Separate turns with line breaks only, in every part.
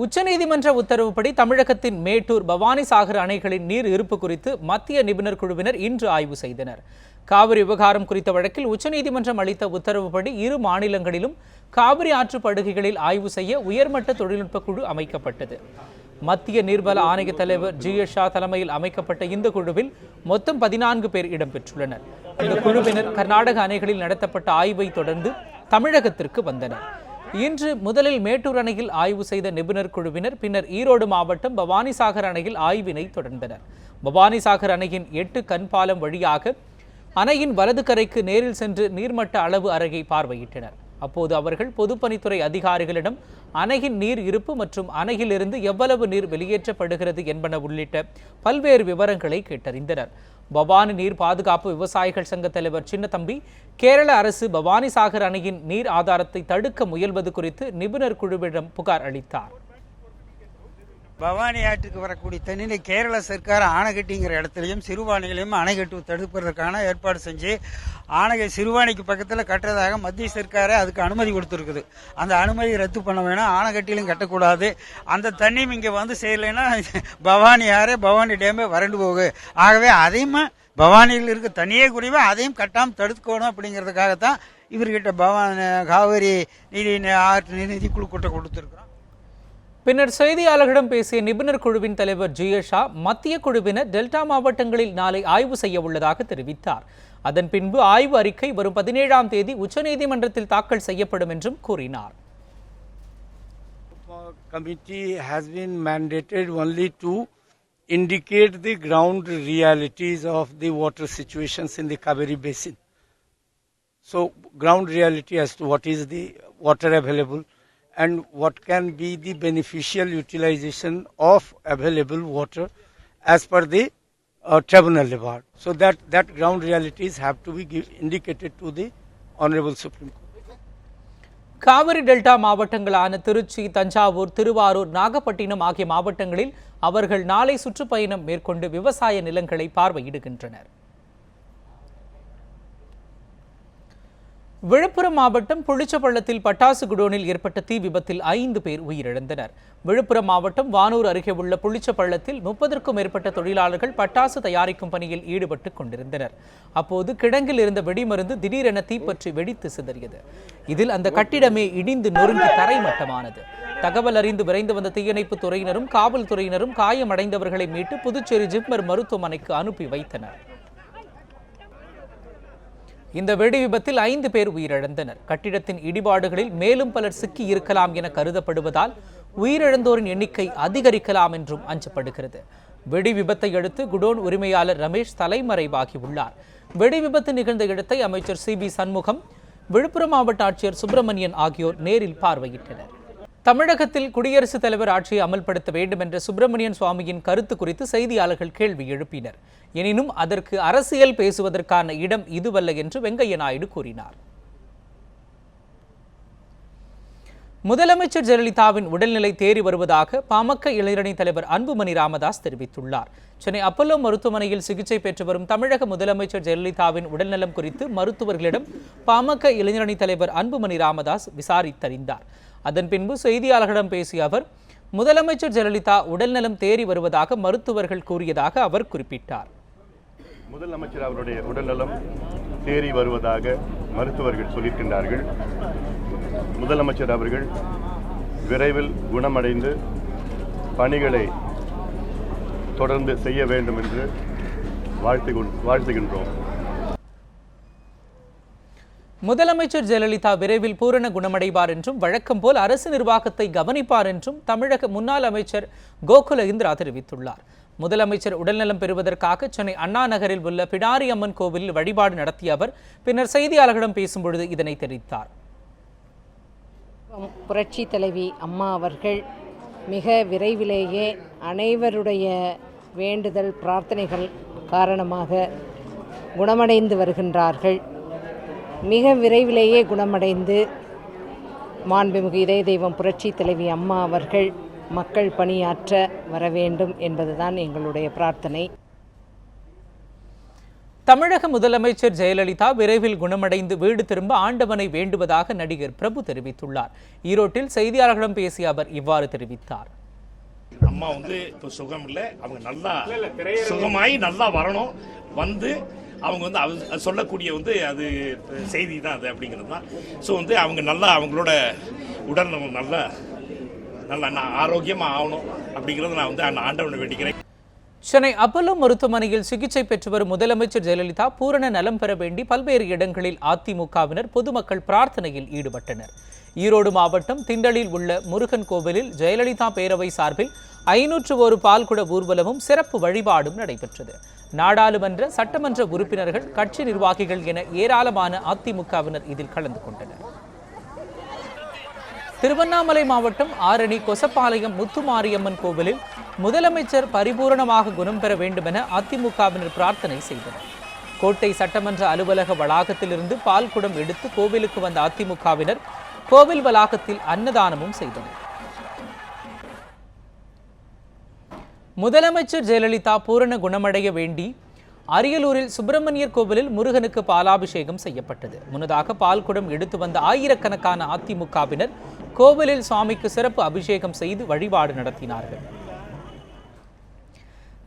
உச்சநீதிமன்ற உத்தரவுப்படி தமிழகத்தின் மேட்டூர் பவானி சாகர் அணைகளின் நீர் இருப்பு குறித்து மத்திய நிபுணர் குழுவினர் இன்று ஆய்வு செய்தனர். காவிரி விவகாரம் குறித்த வழக்கில் உச்சநீதிமன்றம் அளித்த உத்தரவுப்படி இரு மாநிலங்களிலும் காவிரி ஆற்று படுகைகளில் ஆய்வு செய்ய உயர்மட்ட தொழில்நுட்ப குழு அமைக்கப்பட்டது. மத்திய நீர்வள ஆணைய தலைவர் ஜி.எஸ். ஷா தலைமையில் அமைக்கப்பட்ட இந்த குழுவில் மொத்தம் 14 பேர் இடம்பெற்றுள்ளனர். இந்த குழுவினர் கர்நாடக அணைகளில் நடத்தப்பட்ட ஆய்வை தொடர்ந்து தமிழகத்திற்கு வந்தனர். இன்று முதலில் மேட்டூர் அணையில் ஆய்வு செய்த நிபுணர் குழுவினர் பின்னர் ஈரோடு மாவட்டம் பவானிசாகர் அணையில் ஆய்வினை தொடர்ந்தனர். பவானிசாகர் அணையின் 8 கண்பாலம் வழியாக அணையின் வலது கரைக்கு நேரில் சென்று நீர்மட்ட அளவு அறையை பார்வையிட்டனர். அப்போது அவர்கள் பொதுப்பணித்துறை அதிகாரிகளிடம் அணையின் நீர் இருப்பு மற்றும் அணையிலிருந்து எவ்வளவு நீர் வெளியேற்றப்படுகிறது என்பன உள்ளிட்ட பல்வேறு விவரங்களை கேட்டறிந்தனர். பவானி நீர் பாதுகாப்பு விவசாயிகள் சங்க தலைவர் சின்னத்தம்பி கேரள அரசு பவானி சாகர் அணையின் நீர் ஆதாரத்தை தடுக்க முயல்வது குறித்து நிபுணர் குழுவிடம் புகார் அளித்தார்.
பவானி ஆற்றுக்கு வரக்கூடிய தண்ணீரை கேரள சர்க்கார் ஆணைக்கட்டிங்கிற இடத்துலையும் சிறுவாணிகளையும் அணைக்கட்டு தடுப்பதற்கான ஏற்பாடு செஞ்சு ஆணைகை சிறுவாணிக்கு பக்கத்தில் கட்டுறதாக மத்திய சர்க்காரே அதுக்கு அனுமதி கொடுத்துருக்குது. அந்த அனுமதி ரத்து பண்ண வேணும், ஆணைக்கட்டிலும் கட்டக்கூடாது. அந்த தண்ணியும் இங்கே வந்து செய்யலைன்னா பவானி ஆறே பவானி டேமே வறண்டு போகுது. ஆகவே அதையும் பவானியில் இருக்க தண்ணியே குறைவா அதையும் கட்டாமல் தடுக்கணும் அப்படிங்கிறதுக்காகத்தான் இவர்கிட்ட காவிரி நிதிக்குழு கூட்டம் கொடுத்துருக்குறோம்.
பின்னர் செய்தியாளர்களிடம் பேசிய நிபுணர் குழுவின் தலைவர் ஜி.எஸ். ஷா மத்திய குழுவினர் டெல்டா மாவட்டங்களில் நாளை ஆய்வு செய்ய உள்ளதாக தெரிவித்தார். அதன் பின்பு ஆய்வு அறிக்கை வரும் 17ஆம் தேதி உச்சநீதிமன்றத்தில் தாக்கல் செய்யப்படும் என்றும் கூறினார்.
Committee has been mandated only to indicate the ground realities of the water situations in the Kaveri basin. So ground reality as to what is the water available and what can be the beneficial utilization of available water as per the tribunal award. So that ground realities have to be indicated to the Honorable Supreme Court.
Kaveri delta மாவட்டங்களான திருச்சி, தஞ்சாவூர், திருவாரூர், நாகப்பட்டினம் ஆகிய மாவட்டங்களில் அவர்கள் நாளை சுற்றுப்பயணம் மேற்கொண்டு விவசாய நிலங்களை பார்வையிடுகின்றனர். விழுப்புரம் மாவட்டம் புளிச்சப்பள்ளத்தில் பட்டாசு குடோனில் ஏற்பட்ட தீ விபத்தில் 5 பேர் உயிரிழந்தனர். விழுப்புரம் மாவட்டம் வானூர் அருகே உள்ள புளிச்சப்பள்ளத்தில் 30க்கும் மேற்பட்ட தொழிலாளர்கள் பட்டாசு தயாரிக்கும் பணியில் ஈடுபட்டுக் கொண்டிருந்தனர். அப்போது கிடங்கில் இருந்த வெடிமருந்து திடீரென தீப்பற்றி வெடித்து சிதறியது. இதில் அந்த கட்டிடமே இடிந்து நொறுங்கி தரைமட்டமானது. தகவல் அறிந்து விரைந்து வந்த தீயணைப்பு துறையினரும் காவல்துறையினரும் காயமடைந்தவர்களை மீட்டு புதுச்சேரி ஜிப்மர் மருத்துவமனைக்கு அனுப்பி வைத்தனர். இந்த வெடி விபத்தில் 5 பேர் உயிரிழந்தனர். கட்டிடத்தின் இடிபாடுகளில் மேலும் பலர் சிக்கி இருக்கலாம் என கருதப்படுவதால் உயிரிழந்தோரின் எண்ணிக்கை அதிகரிக்கலாம் என்றும் அஞ்சப்படுகிறது. வெடி விபத்தை அடுத்து குடோன் உரிமையாளர் ரமேஷ் தலைமறைவாகியுள்ளார். வெடி விபத்து நிகழ்ந்த இடத்தை அமைச்சர் சி.பி. சண்முகம், விழுப்புரம் மாவட்ட ஆட்சியர் சுப்பிரமணியன் ஆகியோர் நேரில் பார்வையிட்டனர். தமிழகத்தில் குடியரசுத் தலைவர் ஆட்சியை அமல்படுத்த வேண்டும் என்ற சுப்பிரமணியன் சுவாமியின் கருத்து குறித்து செய்தியாளர்கள் கேள்வி எழுப்பினர். எனினும் அதற்கு அரசியல் பேசுவதற்கான இடம் இதுவல்ல என்று வெங்கையா நாயுடு கூறினார். முதலமைச்சர் ஜெயலலிதாவின் உடல்நிலை தேறி வருவதாக பாமக இளைஞரணி தலைவர் அன்புமணி ராமதாஸ் தெரிவித்துள்ளார். சென்னை அப்பல்லோ மருத்துவமனையில் சிகிச்சை பெற்று வரும் தமிழக முதலமைச்சர் ஜெயலலிதாவின் உடல்நலம் குறித்து மருத்துவர்களிடம் பாமக இளைஞரணி தலைவர் அன்புமணி ராமதாஸ் விசாரித்தறிந்தார். அதன் பின்பு செய்தியாளர்களிடம் பேசிய அவர், முதலமைச்சர் ஜெயலலிதா உடல்நலம் தேறி வருவதாக மருத்துவர்கள் கூறியதாக அவர் குறிப்பிட்டார்.
முதலமைச்சர் அவருடைய உடல்நலம் தேறி வருவதாக மருத்துவர்கள் சொல்லியிருக்கின்றார்கள். முதலமைச்சர் அவர்கள் விரைவில் குணமடைந்து பணிகளை தொடர்ந்து செய்ய வேண்டும் என்று வாழ்த்துகின்றோம்.
முதலமைச்சர் ஜெயலலிதா விரைவில் பூரண குணமடைவார் என்றும் வழக்கம் போல் அரசு நிர்வாகத்தை கவனிப்பார் என்றும் தமிழக முன்னாள் அமைச்சர் கோகுல இந்திரா தெரிவித்துள்ளார். முதலமைச்சர் உடல்நலம் பெறுவதற்காக சென்னை அண்ணா நகரில் உள்ள பிடாரி அம்மன் கோவிலில் வழிபாடு நடத்திய அவர் பின்னர் செய்தியாளர்களிடம் பேசும்பொழுது இதனை தெரிவித்தார்.
புரட்சி தலைவி அம்மா அவர்கள் மிக விரைவிலேயே அனைவருடைய வேண்டுதல் பிரார்த்தனைகள் காரணமாக குணமடைந்து வருகின்றார்கள். மிக விரைவிலேயே குணமடைந்து மாண்புமிகு இதய தெய்வம் புரட்சி தலைவி அம்மா அவர்கள் மக்கள் பணியாற்ற வர வேண்டும் என்பதுதான் எங்களுடைய பிரார்த்தனை.
தமிழக முதலமைச்சர் ஜெயலலிதா விரைவில் குணமடைந்து வீடு திரும்ப ஆண்டவனை வேண்டுவதாக நடிகர் பிரபு தெரிவித்துள்ளார். ஈரோட்டில் செய்தியாளர்களிடம் பேசிய அவர் இவ்வாறு தெரிவித்தார்.
அம்மா இப்போ சுகம் இல்லை, அவங்க நல்லா சுகமாயி நல்லா வரணும், வந்து அவங்க சொல்லக்கூடிய அது செய்தி தான் அது அப்படிங்கிறது தான். ஸோ அவங்க நல்லா அவங்களோட உடல் நல்லா ஆரோக்கியமாக ஆகணும் அப்படிங்கிறத நான் ஆண்டவனை வேண்டிக்கிறேன்.
சென்னை அப்பல்லோ மருத்துவமனையில் சிகிச்சை பெற்று வரும் முதலமைச்சர் ஜெயலலிதா பூரண நலம் பெற வேண்டி பல்வேறு இடங்களில் அதிமுகவினர் பொதுமக்கள் பிரார்த்தனையில் ஈடுபட்டனர். ஈரோடு மாவட்டம் திண்டலில் உள்ள முருகன் கோவிலில் ஜெயலலிதா பேரவை சார்பில் 501 பால்குட ஊர்வலமும் சிறப்பு வழிபாடும் நடைபெற்றது. நாடாளுமன்ற சட்டமன்ற உறுப்பினர்கள், கட்சி நிர்வாகிகள் என ஏராளமான அதிமுகவினர் இதில் கலந்து கொண்டனர். திருவண்ணாமலை மாவட்டம் ஆரணி கொசப்பாளையம் முத்துமாரியம்மன் கோவிலில் முதலமைச்சர் பரிபூரணமாக குணம் பெற வேண்டும் என அதிமுகவினர் பிரார்த்தனை செய்தனர். கோட்டை சட்டமன்ற அலுவலக வளாகத்திலிருந்து பால்குடம் எடுத்து கோவிலுக்கு வந்த அதிமுகவினர் கோவில் வளாகத்தில் அன்னதானமும் செய்தனர். முதலமைச்சர் ஜெயலலிதா பூரண குணமடைய வேண்டி அரியலூரில் சுப்பிரமணியர் கோவிலில் முருகனுக்கு பாலாபிஷேகம் செய்யப்பட்டது. முன்னதாக பால்குடம் எடுத்து வந்த ஆயிரக்கணக்கான அதிமுகவினர் கோவிலில் சுவாமிக்கு சிறப்பு அபிஷேகம் செய்து வழிபாடு நடத்தினார்கள்.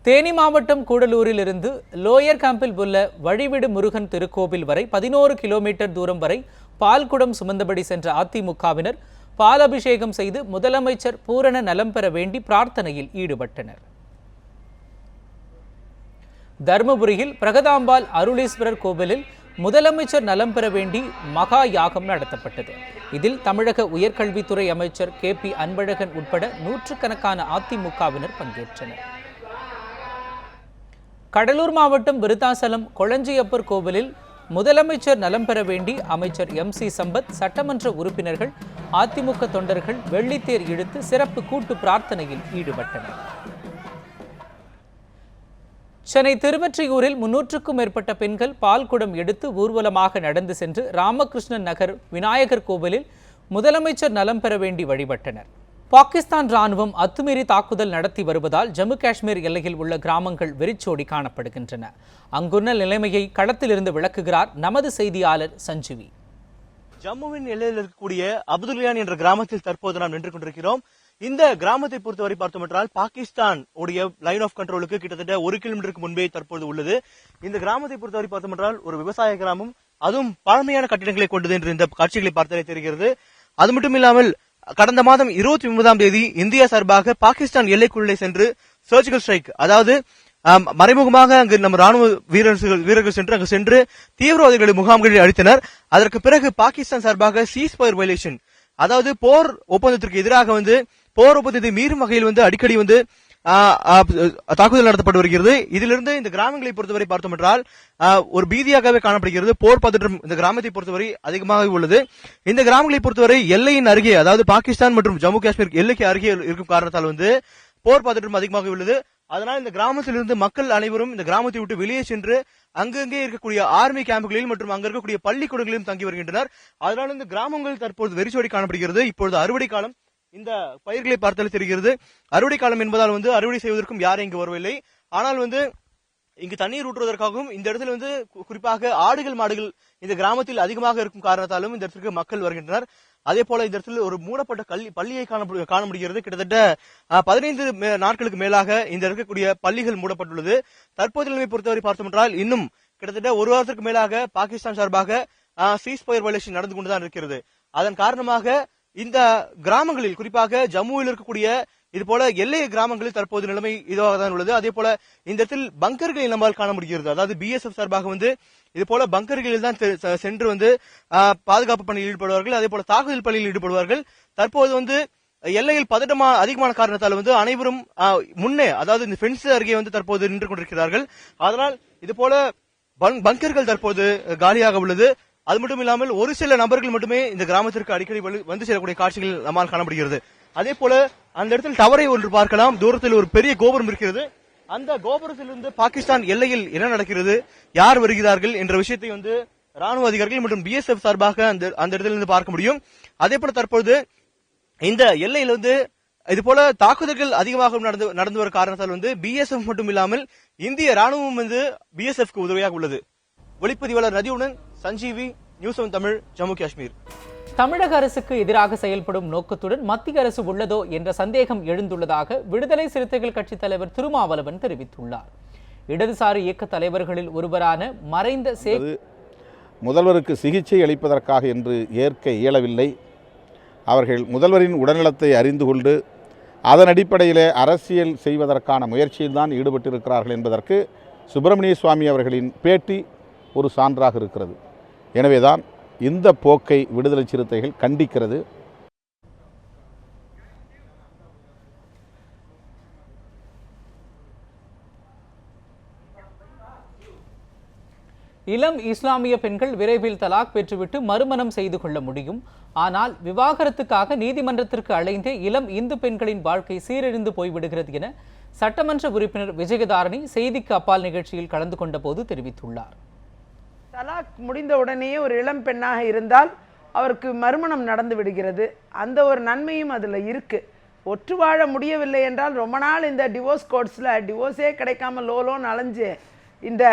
தேனி மாவட்டம் கூடலூரில் இருந்து லோயர் கேம்பில் உள்ள வழிவிடு முருகன் திருக்கோவில் வரை 11 கிலோமீட்டர் தூரம் வரை பால்குடம் சுமந்தபடி சென்ற அதிமுகவினர் பாலாபிஷேகம் செய்து முதலமைச்சர் பூரண நலம் பெற வேண்டி பிரார்த்தனையில் ஈடுபட்டனர். தருமபுரியில் பிரகதாம்பாள் அருளீஸ்வரர் கோவிலில் முதலமைச்சர் நலம் பெற வேண்டி மகா யாகம் நடத்தப்பட்டது. இதில் தமிழக உயர்கல்வித்துறை அமைச்சர் KP அன்பழகன் உட்பட நூற்றுக்கணக்கான அதிமுகவினர் பங்கேற்றனர். கடலூர் மாவட்டம் விருத்தாசலம் கொளஞ்சியப்பர் கோவிலில் முதலமைச்சர் நலம் பெற வேண்டி அமைச்சர் MC சம்பத், சட்டமன்ற உறுப்பினர்கள், அதிமுக தொண்டர்கள் வெள்ளித்தேர் இழுத்து சிறப்பு கூட்டு பிரார்த்தனையில் ஈடுபட்டனர். சென்னை திருவொற்றியூரில் 300க்கும் மேற்பட்ட பெண்கள் பால்குடம் எடுத்து ஊர்வலமாக நடந்து சென்று ராமகிருஷ்ணன் நகர் விநாயகர் கோவிலில் முதலமைச்சர் நலம் பெற வேண்டி வழிபட்டனர். பாகிஸ்தான் ராணுவம் அத்துமீறி தாக்குதல் நடத்தி வருவதால் ஜம்மு காஷ்மீர் எல்லையில் உள்ள கிராமங்கள் வெறிச்சோடி காணப்படுகின்றன. அங்குள்ள நிலைமையை களத்திலிருந்து விளக்குகிறார் நமது செய்தியாளர் சஞ்சீவி.
ஜம்முவின் எல்லையில் இருக்கக்கூடிய அப்துல்யான் என்ற கிராமத்தில் தற்போது நாம் நின்று கொண்டிருக்கிறோம். இந்த கிராமத்தை பொறுத்தவரை பார்த்தோம் என்றால் பாகிஸ்தான் உடைய லைன் ஆஃப் கண்ட்ரோலுக்கு கிட்டத்தட்ட 1 கிலோமீட்டருக்கு முன்பே தற்போது உள்ளது. இந்த கிராமத்தை பொறுத்தவரை பார்த்தோம் என்றால் ஒரு விவசாய கிராமம், அதுவும் பழமையான கட்டிடங்களை கொண்டது என்று இந்த காட்சிகளை பார்த்தாலே தெரிகிறது. அது மட்டும் இல்லாமல் கடந்த மாதம் 29ஆம் தேதி இந்தியா சார்பாக பாகிஸ்தான் எல்லைக்குள்ளே சென்று சர்ஜிக்கல் ஸ்ட்ரைக், அதாவது மறைமுகமாக அங்கு நம்ம ராணுவ வீரர்கள் சென்று அங்கு சென்று தீவிரவாதிகளை முகாம்களில் அழித்தனர். அதற்கு பிறகு பாகிஸ்தான் சார்பாக சீஸ்ஃபயர் வயலேஷன், அதாவது போர் ஒப்பந்தத்திற்கு எதிராக போர் ஒப்பந்தத்தை மீறும் வகையில் அடிக்கடி தாக்குதல் நடத்தப்பட்டு வருகிறது. இதிலிருந்து இந்த கிராமங்களை பொறுத்தவரை பார்த்தோம் என்றால் ஒரு பீதியாகவே காணப்படுகிறது. போர் பதற்றம் இந்த கிராமத்தை பொறுத்தவரை அதிகமாக உள்ளது. இந்த கிராமங்களை பொறுத்தவரை எல்லையின் அருகே, அதாவது பாகிஸ்தான் மற்றும் ஜம்மு காஷ்மீர் எல்லைக்கு அருகே இருக்கும் காரணத்தால் போர் பதற்றம் அதிகமாக உள்ளது. அதனால் இந்த கிராமத்திலிருந்து மக்கள் அனைவரும் இந்த கிராமத்தை விட்டு வெளியே சென்று அங்கங்கே இருக்கக்கூடிய ஆர்மி கேம்புகளில் மற்றும் அங்க இருக்கக்கூடிய பள்ளிக்கூடங்களிலும் தங்கி வருகின்றனர். அதனால் இந்த கிராமங்கள் தற்போது வெறிச்சோடி காணப்படுகிறது. இப்பொழுது அறுவடை காலம். இந்த பயிர்களை பார்த்தாலே தெரிகிறது. அறுவடை காலம் என்பதால் அறுவடை செய்வதற்கும் யாரும் இங்கு வரவில்லை. ஆனால் இங்கு தண்ணீர் ஊற்றுவதற்காகவும் இந்த இடத்துல குறிப்பாக ஆடுகள் மாடுகள் இந்த கிராமத்தில் அதிகமாக இருக்கும் காரணத்தாலும் இந்த இடத்திற்கு மக்கள் வருகின்றனர். அதே போல இந்த இடத்துல ஒரு மூடப்பட்ட பள்ளியை காண முடிகிறது. கிட்டத்தட்ட 15 நாட்களுக்கு மேலாக இந்த இருக்கக்கூடிய பள்ளிகள் மூடப்பட்டுள்ளது. தற்போதைய நிலைமை பொறுத்தவரை பார்த்தோம் என்றால் இன்னும் கிட்டத்தட்ட 1 வாரத்திற்கு மேலாக பாகிஸ்தான் சார்பாக சீஸ்ஃபயர் வயலேஷன் நடந்து கொண்டுதான் இருக்கிறது. அதன் காரணமாக இந்த கிராமங்களில், குறிப்பாக ஜம்முவில் இருக்கக்கூடிய இது போல எல்லை கிராமங்களில் தற்போது நிலைமை இதுவாக தான் உள்ளது. அதே போல இந்த இடத்தில் பங்கர்களை நம்மால் காண முடிகிறது. அதாவது BSF சார்பாக இது போல பங்கர்களில் தான் சென்று பாதுகாப்பு பணியில் ஈடுபடுவார்கள். அதே போல தாக்குதல் பணியில் ஈடுபடுவார்கள். தற்போது எல்லையில் பதட்டம் அதிகமான காரணத்தால் அனைவரும் முன்னே, அதாவது இந்த பென்ஸ் அருகே தற்போது நின்று கொண்டிருக்கிறார்கள். அதனால் இது போல பங்கர்கள் தற்போது காலியாக உள்ளது. அது மட்டும் இல்லாமல் ஒரு சில நபர்கள் மட்டுமே இந்த கிராமத்திற்கு அடிக்கடி செல்லக்கூடிய காட்சிகள் நம்மால் காணப்படுகிறது. அதே போல அந்த இடத்தில் டவரை ஒன்று பார்க்கலாம். தூரத்தில் ஒரு பெரிய கோபுரம் இருக்கிறது. அந்த கோபுரத்திலிருந்து பாகிஸ்தான் எல்லையில் என்ன நடக்கிறது, யார் வருகிறார்கள் என்ற விஷயத்தை ராணுவ அதிகாரிகள் மற்றும் BSF சார்பாக அந்த இடத்திலிருந்து பார்க்க முடியும். அதே போல தற்போது இந்த எல்லையில் இது போல தாக்குதல்கள் அதிகமாக நடந்து வரும் காரணத்தால் வந்து பிஎஸ்எஃப் மட்டும் இல்லாமல் இந்திய ராணுவம் வந்து பிஎஸ்எஃப்க்கு உதவியாக உள்ளது. ஒளிப்பதிவாளர் நதியுடன் சஞ்சீவி, நியூஸ் 7 தமிழ், ஜம்மு காஷ்மீர்.
தமிழக அரசுக்கு எதிராக செயல்படும் நோக்கத்துடன் மத்திய அரசு உள்ளதோ என்ற சந்தேகம் எழுந்துள்ளதாக விடுதலை சிறுத்தைகள் கட்சித் தலைவர் திருமாவளவன் தெரிவித்துள்ளார். இடதுசாரி இயக்க தலைவர்களில் ஒருவரான மறைந்த
முதல்வருக்கு சிகிச்சை அளிப்பதற்காக என்று ஏற்க இயலவில்லை. அவர்கள் முதல்வரின் உடல்நலத்தை அறிந்து கொண்டு அதன் அடிப்படையில் அரசியல் செய்வதற்கான முயற்சியில் தான் ஈடுபட்டிருக்கிறார்கள் என்பதற்கு சுப்பிரமணிய சுவாமி அவர்களின் பேட்டி ஒரு சான்றாக இருக்கிறது. எனவேதான் இந்த போக்கை விடுதலை சிறுத்தைகள் கண்டிக்கிறது.
இளம் இஸ்லாமிய பெண்கள் விரைவில் தலாக் பெற்றுவிட்டு மறுமணம் செய்து கொள்ள முடியும். ஆனால் விவாகரத்துக்காக நீதிமன்றத்திற்கு அழைந்தே இளம் இந்து பெண்களின் வாழ்க்கை சீரழிந்து போய்விடுகிறது என சட்டமன்ற உறுப்பினர் விஜயதாரணி செய்திக்கு அப்பால் நிகழ்ச்சியில் கலந்து கொண்ட போது தெரிவித்துள்ளார்.
தலாக் முடிந்த உடனேயே ஒரு இளம் பெண்ணாக இருந்தால் அவருக்கு மறுமணம் நடந்து விடுகிறது. அந்த ஒரு நன்மையும் அதில் இருக்கு. ஒற்று வாழ முடியவில்லை என்றால் ரொம்ப நாள் இந்த டிவோர்ஸ் கோர்ட்ஸில் டிவோர்ஸே கிடைக்காம லோலோன்னு அலைஞ்சு இந்த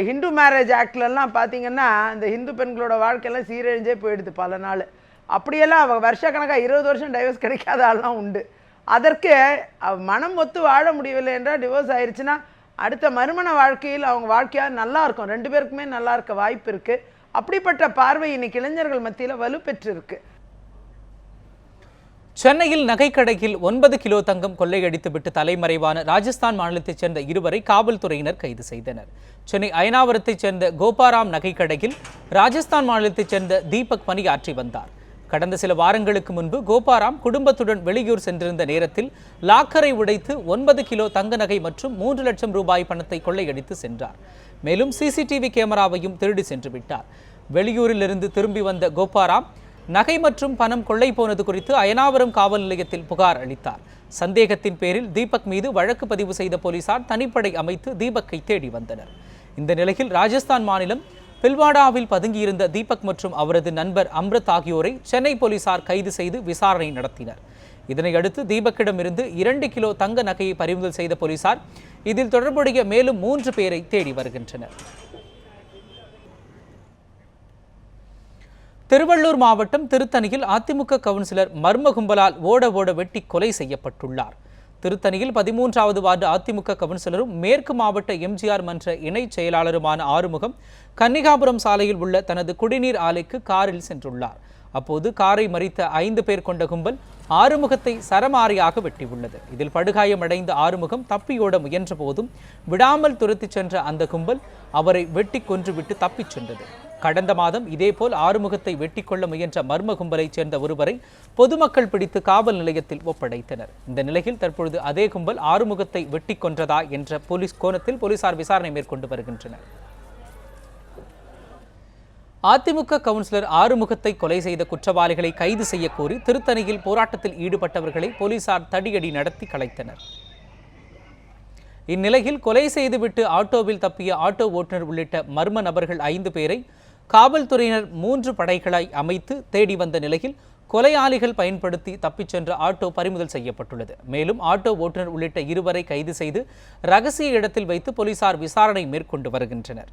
ஹிந்து மேரேஜ் ஆக்ட்லலாம் பார்த்தீங்கன்னா இந்த ஹிந்து பெண்களோட வாழ்க்கையெல்லாம் சீரழிஞ்சே போயிடுது பல நாள். அப்படியெல்லாம் வருஷக்கணக்காக 20 வருஷம் டைவர்ஸ் கிடைக்காத ஆள்லாம் உண்டு. அதற்கு மனம் ஒத்து வாழ முடியவில்லை என்றால் டிவோர்ஸ் ஆயிடுச்சுன்னா அடுத்த மறுமண வாழ்க்கையில் அவங்க வாழ்க்கையாக நல்லா இருக்கும், 2 பேருக்குமே நல்லா இருக்க வாய்ப்பு இருக்குது. அப்படிப்பட்ட பார்வை இன்னைக்கு இளைஞர்கள் மத்தியில் வலுப்பெற்று இருக்கு.
சென்னையில் நகைக்கடையில் 9 கிலோ தங்கம் கொள்ளையடித்துவிட்டு தலைமறைவான ராஜஸ்தான் மாநிலத்தைச் சேர்ந்த 2வரை காவல்துறையினர் கைது செய்தனர். சென்னை அயனாவரத்தைச் சேர்ந்த கோபாராம் நகைக்கடையில் ராஜஸ்தான் மாநிலத்தைச் சேர்ந்த தீபக் பணியாற்றி வந்தார். கடந்த சில வாரங்களுக்கு முன்பு கோபாராம் குடும்பத்துடன் வெளியூர் சென்றிருந்த நேரத்தில் லாக்கரை உடைத்து 9 கிலோ தங்க நகை மற்றும் 3 லட்சம் ரூபாய் பணத்தை கொள்ளையடித்து சென்றார். மேலும் சிசிடிவி கேமராவையும் திருடி சென்று விட்டார். வெளியூரிலிருந்து திரும்பி வந்த கோபாராம் நகை மற்றும் பணம் கொள்ளை போனது குறித்து அயனாவரம் காவல் நிலையத்தில் புகார் அளித்தார். சந்தேகத்தின் பேரில் தீபக் மீது வழக்கு பதிவு செய்த போலீசார் தனிப்படை அமைத்து தீபக்கை தேடி வந்தனர். இந்த நிலையில் ராஜஸ்தான் மாநிலம் பில்வாடாவில் பதுங்கியிருந்த தீபக் மற்றும் அவரது நண்பர் அம்ருத் ஆகியோரை சென்னை போலீசார் கைது செய்து விசாரணை நடத்தினர். இதனையடுத்து தீபக்கிடமிருந்து 2 கிலோ தங்க நகையை பறிமுதல் செய்த போலீசார் இதில் தொடர்புடைய மேலும் 3 பேரை தேடி வருகின்றனர். திருவள்ளூர் மாவட்டம் திருத்தணியில் அதிமுக கவுன்சிலர் மர்ம கும்பலால் ஓட வெட்டி கொலை செய்யப்பட்டுள்ளார். திருத்தணியில் 13வது வார்டு அதிமுக கவுன்சிலரும் மேற்கு மாவட்ட எம்ஜிஆர் மன்ற இணை செயலாளருமான ஆறுமுகம் கன்னிகாபுரம் சாலையில் உள்ள தனது குடிநீர் ஆலைக்கு காரில் சென்றுள்ளார். அப்போது காரை மறித்த 5 பேர் கொண்ட கும்பல் ஆறுமுகத்தை சரமாரியாக வெட்டியுள்ளது. இதில் படுகாயமடைந்த ஆறுமுகம் தப்பியோட முயன்ற போதும் விடாமல் துரத்திச் சென்ற அந்த கும்பல் அவரை வெட்டி கொன்றுவிட்டு தப்பிச் சென்றது. கடந்த மாதம் இதேபோல் ஆறுமுகத்தை வெட்டி கொள்ள முயன்ற மர்ம கும்பலைச் சேர்ந்த ஒருவரை பொதுமக்கள் பிடித்து காவல் நிலையத்தில் ஒப்படைத்தனர். இந்த நிலையில் தற்பொழுது அதே கும்பல் ஆறுமுகத்தை வெட்டி கொன்றதா என்ற கோணத்தில் போலீசார் விசாரணை மேற்கொண்டு வருகின்றனர். அதிமுக கவுன்சிலர் ஆறுமுகத்தை கொலை செய்த குற்றவாளிகளை கைது செய்ய கோரி திருத்தணியில் போராட்டத்தில் ஈடுபட்டவர்களை போலீசார் தடியடி நடத்தி கலைத்தனர். இந்நிலையில் கொலை செய்துவிட்டு ஆட்டோவில் தப்பிய ஆட்டோ ஓட்டுநர் உள்ளிட்ட மர்ம நபர்கள் 5 பேரை காவல்துறையினர் 3 படைகளை அமைத்து தேடி வந்த நிலையில் கொலையாளிகள் பயன்படுத்தி தப்பிச் சென்ற ஆட்டோ பறிமுதல் செய்யப்பட்டுள்ளது. மேலும் ஆட்டோ ஓட்டுநர் உள்ளிட்ட 2 கைது செய்து ரகசிய இடத்தில் வைத்து போலீசார் விசாரணை மேற்கொண்டு வருகின்றனர்.